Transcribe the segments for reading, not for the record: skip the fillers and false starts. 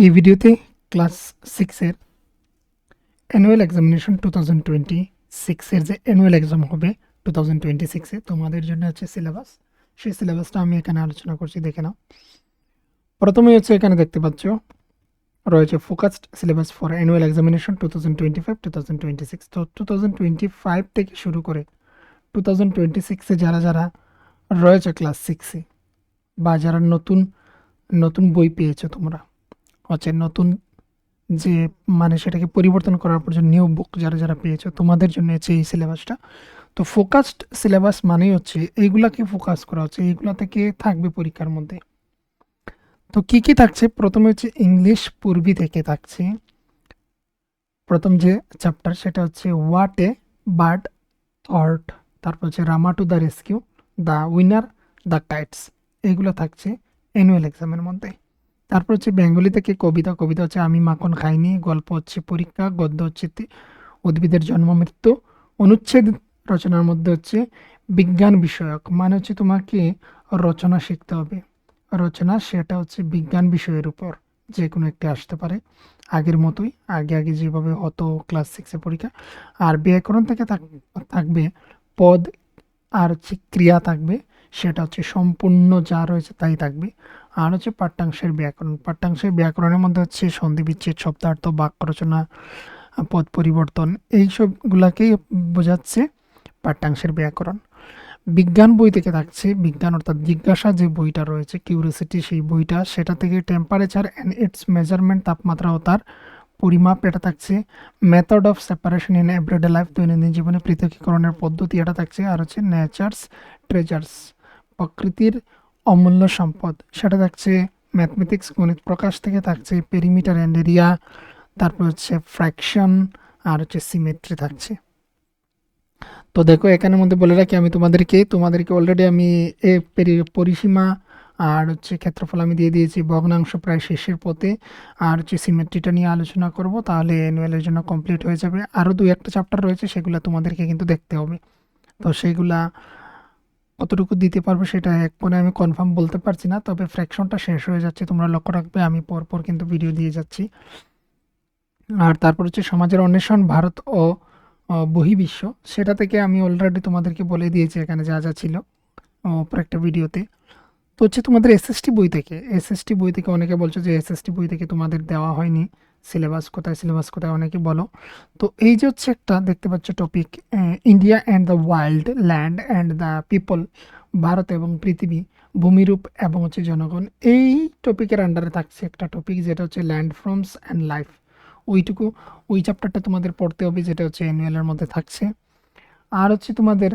এই ভিডিওতে ক্লাস সিক্সের অ্যানুয়াল এক্সামিনেশন 2026-এর যে অ্যানুয়াল এক্সাম হবে 2026-এ তোমাদের জন্য হচ্ছে সিলেবাস, সেই সিলেবাসটা আমি এখানে আলোচনা করছি, দেখে নাও। প্রথমেই হচ্ছে এখানে দেখতে পাচ্ছ রয়েছে focused syllabus for annual examination 2025-2026। তো 2025 থেকে শুরু করে 2026-এ যারা যারা রয়েছে ক্লাস সিক্সে বা যারা নতুন নতুন বই পেয়েছো তোমরা, হচ্ছে নতুন যে মানে সেটাকে পরিবর্তন করার পর যে নিউ বুক যারা যারা পেয়েছো তোমাদের জন্য হচ্ছে এই সিলেবাসটা। তো ফোকাসড সিলেবাস মানেই হচ্ছে এইগুলাকে ফোকাস করা হচ্ছে, এইগুলা থেকে থাকবে পরীক্ষার মধ্যে। তো কি কি থাকছে, প্রথমে হচ্ছে ইংলিশ পূর্বী থেকে থাকছে প্রথম যে চ্যাপ্টার, সেটা হচ্ছে হোয়াট এ বার্ড থট। তারপর হচ্ছে Rama to the rescue, the winner, the kites, এইগুলো থাকছে অ্যানুয়াল এক্সামের মধ্যে। তারপর হচ্ছে বেঙ্গলি থেকে কবিতা, কবিতা হচ্ছে আমি মাখন খাইনি, গল্প হচ্ছে পরীক্ষা, গদ্য হচ্ছে উদ্ভিদের জন্ম মৃত্যু, অনুচ্ছেদ রচনার মধ্যে হচ্ছে বিজ্ঞান বিষয়ক, মানে হচ্ছে তোমাকে রচনা শিখতে হবে। রচনা সেটা হচ্ছে বিজ্ঞান বিষয়ের উপর যে কোনো একটি আসতে পারে, আগের মতোই আগে আগে যেভাবে হতো ক্লাস সিক্সের পরীক্ষা। আর ব্যাকরণ থেকে থাকবে পদ আর হচ্ছে ক্রিয়া থাকবে, সেটা হচ্ছে সম্পূর্ণ যা রয়েছে তাই থাকবে। আর হচ্ছে পাঠ্যাংশের ব্যাকরণ, পাঠ্যাংশের ব্যাকরণের মধ্যে হচ্ছে সন্ধি বিচ্ছেদ, শব্দার্থ, বাক্য রচনা, পদ পরিবর্তন, এই সবগুলাকেই বোঝাচ্ছে পাঠ্যাংশের ব্যাকরণ। বিজ্ঞান বই থেকে থাকছে বিজ্ঞান অর্থাৎ জিজ্ঞাসা যে বইটা রয়েছে কিউরিওসিটি, সেই বইটা, সেটা থেকে টেম্পারেচার অ্যান্ড ইটস মেজারমেন্ট, তাপমাত্রা ও তার পরিমাপ, এটা থাকছে method of separation in everyday life, দৈনন্দিন জীবনে পৃথকীকরণের পদ্ধতি, এটা থাকছে। আর হচ্ছে নেচার্স ট্রেজার্স, প্রকৃতির অমূল্য সম্পদ, সেটা থাকছে। ম্যাথমেটিক্স গণিত প্রকাশ থেকে থাকছে পেরিমিটার অ্যান্ড এরিয়া, তারপর হচ্ছে ফ্র্যাকশন, আর হচ্ছে সিমেট্রি থাকছে। তো দেখো এখানের মধ্যে বলে রাখি, আমি তোমাদেরকে অলরেডি আমি পরিসীমা আর হচ্ছে ক্ষেত্রফল আমি দিয়ে দিয়েছি, ভগ্নাংশ প্রায় শেষের পথে, আর হচ্ছে সিমেট্রিটা নিয়ে আলোচনা করব, তাহলে অ্যানুয়ালের জন্য কমপ্লিট হয়ে যাবে। আরও দুই একটা চ্যাপ্টার রয়েছে, সেগুলো তোমাদেরকে কিন্তু দেখতে হবে। তো সেইগুলা কতটুকু দিতে পারবো সেটা এক কোণে আমি কনফার্ম বলতে পারছি না, তবে ফ্র্যাকশনটা শেষ হয়ে যাচ্ছে, তোমরা লক্ষ্য রাখবে আমি পরপর কিন্তু ভিডিও দিয়ে যাচ্ছি। আর তারপর হচ্ছে সমাজের অন্বেষণ, ভারত ও বহির্বিশ্ব, সেটা থেকে আমি অলরেডি তোমাদেরকে বলে দিয়েছি এখানে যা যা ছিল অপর একটা ভিডিওতে। তো হচ্ছে তোমাদের এসএসটি বই থেকে অনেকে বলছো যে এসএসটি বই থেকে তোমাদের দেওয়া হয়নি সিলেবাস কোথায় অনেকে বলো। তো এই যে হচ্ছে একটা দেখতে পাচ্ছ topic, India and the wild land and the people, Bharat এবং পৃথিবী, ভূমিরূপ এবং হচ্ছে জনগণ, এই টপিকের আন্ডারে থাকছে একটা টপিক যেটা হচ্ছে ল্যান্ড ফর্মস অ্যান্ড লাইফ। ওইটুকু ওই চ্যাপ্টারটা তোমাদের পড়তে হবে, যেটা হচ্ছে অ্যানুয়ালের মধ্যে থাকছে। আর হচ্ছে তোমাদের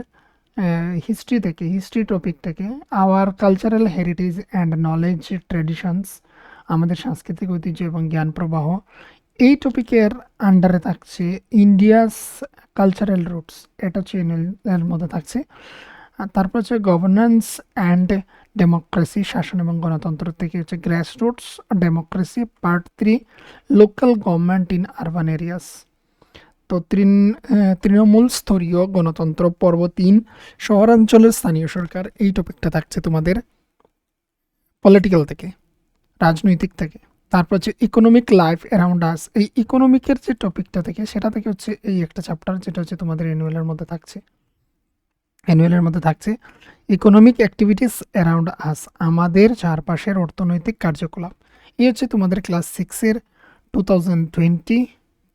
হিস্ট্রি টপিক থেকে our cultural heritage and knowledge traditions, আমাদের সাংস্কৃতিক ঐতিহ্য এবং জ্ঞান প্রবাহ, এই টপিকের আন্ডারে থাকছে ইন্ডিয়াস কালচারাল রুটস, এটা হচ্ছে এর মধ্যে থাকছে। আর তারপর হচ্ছে গভর্নেন্স অ্যান্ড ডেমোক্রেসি, শাসন এবং গণতন্ত্র থেকে হচ্ছে গ্রাস roots democracy, part 3 local government in urban areas. তো তৃণমূল স্তরীয় গণতন্ত্র, পর্ব 3 শহরাঞ্চলের স্থানীয় সরকার, এই টপিকটা থাকছে তোমাদের পলিটিক্যাল থেকে, রাজনৈতিক থেকে। তারপর হচ্ছে ইকোনমিক লাইফ অ্যারাউন্ড আস, এই ইকোনমিকের যে টপিকটা থেকে সেটা থেকে হচ্ছে এই একটা চ্যাপ্টার, যেটা হচ্ছে তোমাদের অ্যানুয়ালের মধ্যে থাকছে ইকোনমিক অ্যাক্টিভিটিস অ্যারাউন্ড আস, আমাদের চারপাশের অর্থনৈতিক কার্যকলাপ। এই হচ্ছে তোমাদের ক্লাস 6-এর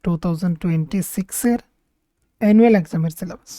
2026-এর অ্যানুয়াল এক্সামের সিলেবাস।